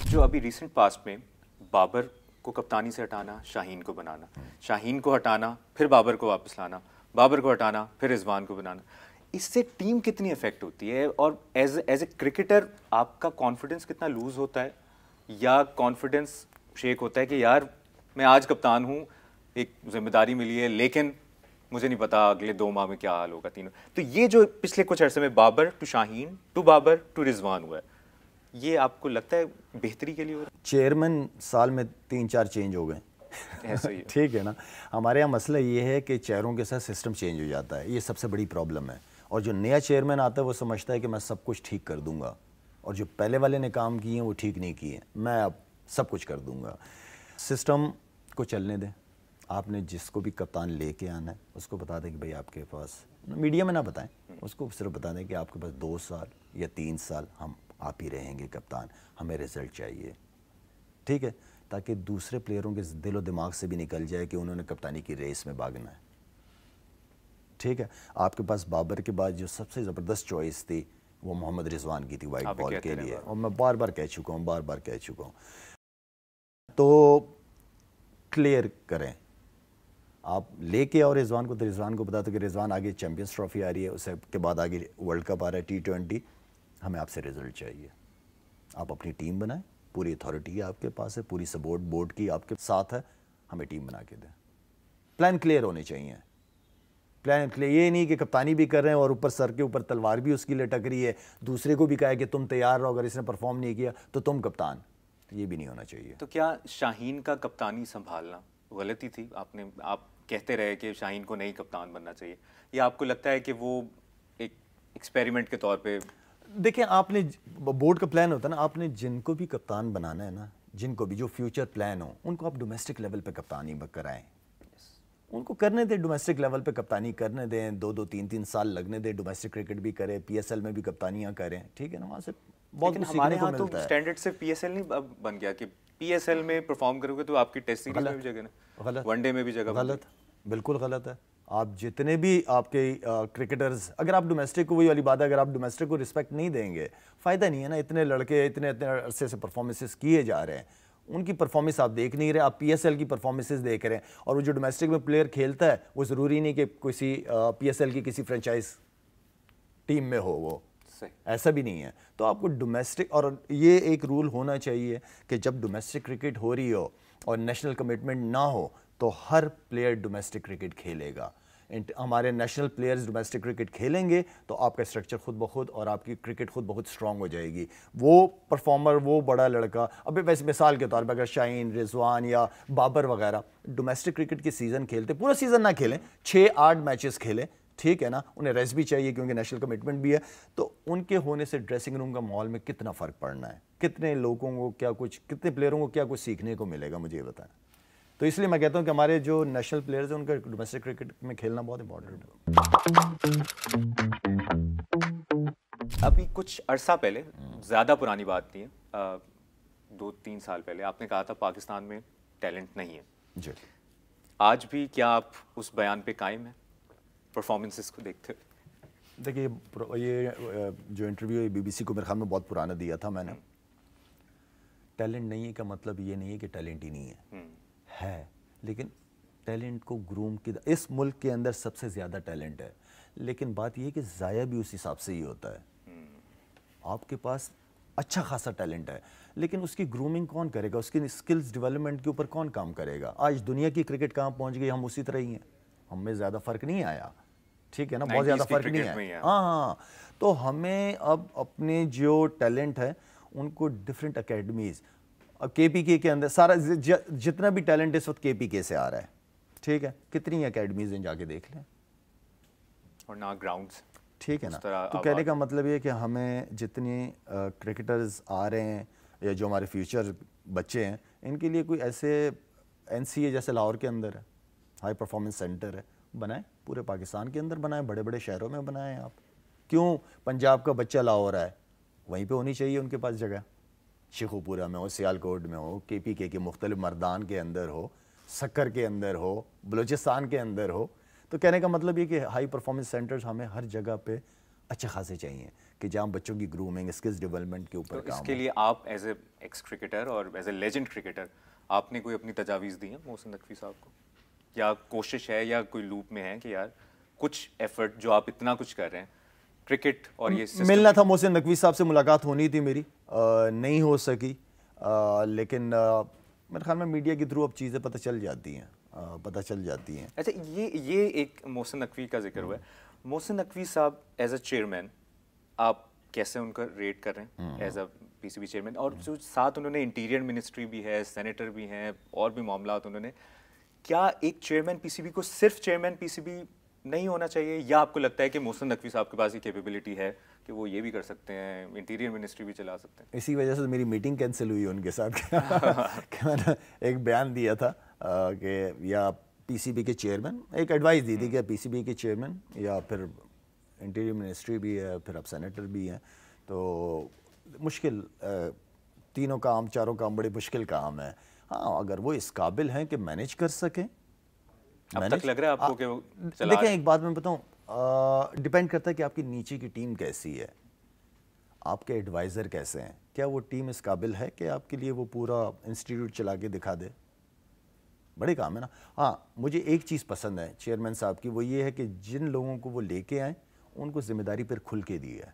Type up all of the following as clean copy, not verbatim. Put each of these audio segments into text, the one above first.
جو ابھی recent past میں بابر کو کپتانی سے ہٹانا، شاہین کو بنانا، شاہین کو ہٹانا پھر بابر کو واپس لانا، بابر کو ہٹانا پھر رضوان کو بنانا، اس سے ٹیم کتنی افیکٹ ہوتی ہے؟ اور ایز اے کرکٹر آپ کا کانفیڈنس کتنا لوز ہوتا ہے، یا کانفیڈنس شیک ہوتا ہے کہ یار میں آج کپتان ہوں، ایک ذمہ داری ملی ہے، لیکن مجھے نہیں پتا اگلے 2 ماہ میں کیا حال ہوگا تینوں. تو یہ جو پچھلے کچھ عرصے میں Babar to Shaheen to Babar to Rizwan ہوا ہے، یہ آپ کو لگتا ہے بہتری کے لیے ہو رہا ہے؟ چیئرمین سال میں 3-4 چینج ہو گئے. ایسا ہی ہے. ٹھیک ہے نا. ہمارے یہاں مسئلہ یہ ہے کہ چیئروں کے ساتھ سسٹم چینج ہو جاتا ہے، یہ سب سے بڑی پرابلم ہے. اور جو نیا چیئرمین آتا ہے وہ سمجھتا ہے کہ میں سب کچھ ٹھیک کر دوں گا، اور جو پہلے والے نے کام کیے ہیں وہ ٹھیک نہیں کیے، میں اب سب کچھ کر دوں گا. سسٹم کو چلنے دیں. آپ نے جس کو بھی کپتان لے کے آنا ہے اس کو بتا دیں کہ بھائی آپ کے پاس، میڈیا میں نہ بتائیں، اس کو صرف بتا دیں کہ آپ کے پاس 2 سال یا 3 سال ہم آپ ہی رہیں گے کپتان، ہمیں رزلٹ چاہیے. ٹھیک ہے، تاکہ دوسرے پلیئروں کے دل و دماغ سے بھی نکل جائے کہ انہوں نے کپتانی کی ریس میں بھاگنا ہے. ٹھیک ہے. آپ کے پاس بابر کے بعد جو سب سے زبردست چوائس تھی وہ محمد رضوان کی تھی وائٹ بال کے لیے، اور میں بار بار کہہ چکا ہوں. تو کلیئر کریں. آپ لے کے اور رضوان کو، تو رضوان کو بتا دو کہ رضوان آگے چیمپئنز ٹرافی آ رہی ہے، اس کے بعد آگے ورلڈ کپ آ رہا ہے T20، ہمیں آپ سے رزلٹ چاہیے. آپ اپنی ٹیم بنائیں، پوری اتھارٹی آپ کے پاس ہے، پوری سپورٹ بورڈ کی آپ کے ساتھ ہے، ہمیں ٹیم بنا کے دیں. پلان کلیئر ہونے چاہیے. پلان کلیئر، یہ نہیں کہ کپتانی بھی کر رہے ہیں اور اوپر سر کے اوپر تلوار بھی اس کی لٹک رہی ہے، دوسرے کو بھی کہا ہے کہ تم تیار رہو، اگر اس نے پرفارم نہیں کیا تو تم کپتان. یہ بھی نہیں ہونا چاہیے. تو کیا شاہین کا کپتانی سنبھالنا غلطی تھی؟ آپ کہتے رہے کہ شاہین کو نہیں کپتان بننا چاہیے، یا آپ کو لگتا ہے کہ وہ ایک ایکسپیریمنٹ کے طور پہ؟ دیکھیں، آپ نے بورڈ کا پلان ہوتا ہے نا، آپ نے جن کو بھی کپتان بنانا ہے نا، جن کو بھی جو فیوچر پلان ہو، ان کو آپ ڈومیسٹک لیول پہ کپتانی کرائیں. ان کو کرنے دیں، ڈومیسٹک لیول پہ کپتانی کرنے دیں، 2-3 سال لگنے دیں، ڈومیسٹک کرکٹ بھی کریں، PSL میں بھی کپتانیاں کریں. ٹھیک ہے نا. وہاں سے بہت کچھ ہمارے سیکھنے کو ہاں تو ملتا ہے. اسٹینڈرڈ صرف PSL نہیں بن گیا کہ PSL میں پرفارم کرو گے تو آپ کی ٹیسٹ سیریز میں بھی جگہ نہیں، ون ڈے میں بھی جگہ. غلط، بالکل غلط ہے. آپ جتنے بھی آپ کے کرکٹرز، اگر آپ ڈومیسٹک کو، وہی والی بات ہے، اگر آپ ڈومیسٹک کو رسپیکٹ نہیں دیں گے، فائدہ نہیں ہے نا. اتنے لڑکے اتنے عرصے سے پرفارمنسز کیے جا رہے ہیں، ان کی پرفارمنس آپ دیکھ نہیں رہے، آپ PSL کی پرفارمنسز دیکھ رہے ہیں. اور وہ جو ڈومیسٹک میں پلیئر کھیلتا ہے وہ ضروری نہیں کہ کسی PSL کی کسی فرنچائز ٹیم میں ہو، وہ ایسا بھی نہیں ہے. تو آپ کو ڈومیسٹک، اور یہ ایک رول ہونا چاہیے کہ جب ڈومیسٹک کرکٹ ہو رہی ہو اور نیشنل کمٹمنٹ نہ ہو تو ہر پلیئر ڈومیسٹک کرکٹ کھیلے گا. ہمارے نیشنل پلیئرز ڈومیسٹک کرکٹ کھیلیں گے تو آپ کا اسٹرکچر خود بخود اور آپ کی کرکٹ خود بخود اسٹرانگ ہو جائے گی. وہ پرفارمر، وہ بڑا لڑکا، ابھی ویسے مثال کے طور پہ اگر شاہین، رضوان یا بابر وغیرہ ڈومیسٹک کرکٹ کی سیزن کھیلتے، پورا سیزن نہ کھیلیں، 6-8 میچز کھیلیں، ٹھیک ہے نا، انہیں ریسٹ بھی چاہیے کیونکہ نیشنل کمٹمنٹ بھی ہے، تو ان کے ہونے سے ڈریسنگ روم کا ماحول میں کتنا فرق پڑنا ہے، کتنے لوگوں کو کیا کچھ، کتنے پلیئروں کو کیا کچھ سیکھنے کو ملے گا، مجھے یہ بتائیں. تو اس لیے میں کہتا ہوں کہ ہمارے جو نیشنل پلیئرز ہیں ان کا ڈومیسٹک کرکٹ میں کھیلنا بہت امپورٹنٹ ہے. ابھی کچھ عرصہ پہلے، زیادہ پرانی بات نہیں ہے، 2-3 سال پہلے آپ نے کہا تھا پاکستان میں ٹیلنٹ نہیں ہے. جی. آج بھی کیا آپ اس بیان پہ قائم ہیں پرفارمنسز کو دیکھتے ہوئے؟ دیکھیے، یہ جو انٹرویو BBC کو میرے خیال میں بہت پرانا دیا تھا میں نے. ٹیلنٹ نہیں ہے کا مطلب یہ نہیں ہے کہ ٹیلنٹ ہی نہیں ہے، لیکن ٹیلنٹ کو گروم کی، اس ملک کے اندر سب سے زیادہ ٹیلنٹ ہے، لیکن بات یہ ہے کہ ضائع بھی اس حساب سے ہی ہوتا ہے. آپ کے پاس اچھا خاصا ٹیلنٹ ہے، لیکن اس کی گرومنگ کون کرے گا، اس کی سکلز ڈیولپمنٹ کے اوپر کون کام کرے گا؟ آج دنیا کی کرکٹ کہاں پہنچ گئی، ہم اسی طرح ہی ہیں، ہم میں زیادہ فرق نہیں آیا. ٹھیک ہے نا، بہت زیادہ فرق نہیں ہے. ہاں. تو ہمیں اب اپنے جو ٹیلنٹ ہے ان کو ڈفرینٹ اکیڈمیز، KPK کے اندر سارا جتنا بھی ٹیلنٹ اس وقت KPK سے آ رہا ہے، ٹھیک ہے، کتنی اکیڈمیز ہیں، جا کے دیکھ لیں، اور نہ گراؤنڈز. ٹھیک ہے نا. تو کہنے کا مطلب یہ کہ ہمیں جتنی کرکٹرز آ رہے ہیں یا جو ہمارے فیوچر بچے ہیں، ان کے لیے کوئی ایسے NCA جیسے لاہور کے اندر ہے، ہائی پرفارمنس سینٹر ہے، بنائیں، پورے پاکستان کے اندر بنائیں، بڑے بڑے شہروں میں بنائیں. آپ کیوں پنجاب کا بچہ لاہور ہے، وہیں پہ ہونی چاہیے ان کے پاس جگہ، شیخو پورہ میں ہو، سیالکوٹ میں ہو، KPK کے مختلف مردان کے اندر ہو، سکر کے اندر ہو، بلوچستان کے اندر ہو. تو کہنے کا مطلب یہ کہ ہائی پرفارمنس سینٹرز ہمیں ہر جگہ پہ اچھے خاصے چاہیے کہ جہاں بچوں کی گرومنگ اسکلز ڈیولپمنٹ کے اوپر تو اس کام کے لیے آپ ایز اے ایکس کرکٹر اور ایز اے لیجنڈ کرکٹر آپ نے کوئی اپنی تجاویز دی ہیں محسن نقوی صاحب کو, یا کوشش ہے یا کوئی لوپ میں ہے کہ یار کچھ ایفرٹ جو آپ اتنا کچھ کر رہے ہیں کرکٹ اور یہ سسٹم؟ ملنا تھا محسن نقوی صاحب سے, ملاقات ہونی تھی میری, نہیں ہو سکی, لیکن میرے خیال میں میڈیا کے تھرو اب چیزیں پتہ چل جاتی ہیں. اچھا یہ ایک محسن نقوی کا ذکر ہوا ہے, محسن نقوی صاحب ایز اے چیئرمین آپ کیسے ان کا ریٹ کر رہے ہیں as a P C B chairman, اور جو ساتھ انہوں نے انٹیریئر منسٹری بھی ہے, سینیٹر بھی ہیں, اور بھی معاملات انہوں نے, کیا ایک چیئرمین پی سی بی کو صرف چیئرمین پی سی بی نہیں ہونا چاہیے, یا آپ کو لگتا ہے کہ محسن نقوی صاحب کے پاس یہ کیپیبلٹی ہے کہ وہ یہ بھی کر سکتے ہیں, انٹیریئر منسٹری بھی چلا سکتے ہیں؟ اسی وجہ سے میری میٹنگ کینسل ہوئی ان کے ساتھ کہ میں نے ایک بیان دیا تھا کہ یا پی سی بی کے چیئرمین, ایک ایڈوائز دی تھی کہ پی سی بی کے چیئرمین یا پھر انٹیریئر منسٹری بھی ہے, پھر اب سینیٹر بھی ہیں, تو مشکل تینوں کام چاروں کام بڑے مشکل کام ہیں. ہاں اگر وہ اس قابل ہیں کہ مینیج کر سکیں. اب تک لگ رہا ہے آپ کو کہ وہ دیکھیں ایک بات میں بتاؤں, ڈیپینڈ کرتا ہے کہ آپ کی نیچے کی ٹیم کیسی ہے, آپ کے ایڈوائزر کیسے ہیں, کیا وہ ٹیم اس قابل ہے کہ آپ کے لیے وہ پورا انسٹیٹیوٹ چلا کے دکھا دے. بڑے کام ہے نا. ہاں مجھے ایک چیز پسند ہے چیئرمین صاحب کی, وہ یہ ہے کہ جن لوگوں کو وہ لے کے آئیں ان کو ذمہ داری پھر کھل کے دی ہے,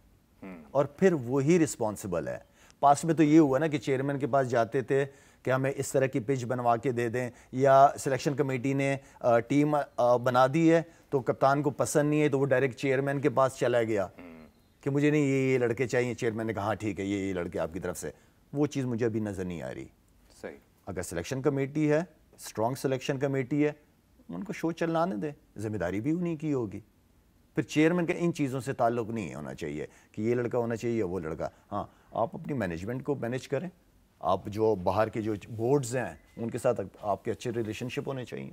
اور پھر وہی رسپانسبل ہے. پاس میں تو یہ ہوا نا کہ چیئرمین کے پاس جاتے تھے کہ ہمیں اس طرح کی پچ بنوا کے دے دیں, یا سلیکشن کمیٹی نے ٹیم بنا دی ہے تو کپتان کو پسند نہیں ہے تو وہ ڈائریکٹ چیئرمین کے پاس چلا گیا کہ مجھے نہیں یہ لڑکے چاہیے. چیئرمین نے کہا ہاں ٹھیک ہے یہ لڑکے آپ کی طرف سے. وہ چیز مجھے ابھی نظر نہیں آ رہی. صحیح. اگر سلیکشن کمیٹی ہے, اسٹرانگ سلیکشن کمیٹی ہے, ان کو شو چلانے دیں, ذمہ داری بھی انہیں کی ہوگی. پھر چیئرمین کا ان چیزوں سے تعلق نہیں ہونا چاہیے کہ یہ لڑکا ہونا چاہیے یا وہ لڑکا. ہاں آپ اپنی مینجمنٹ کو مینیج کریں, آپ جو باہر کے جو بورڈز ہیں ان کے ساتھ آپ کے اچھے ریلیشن شپ ہونے چاہیے.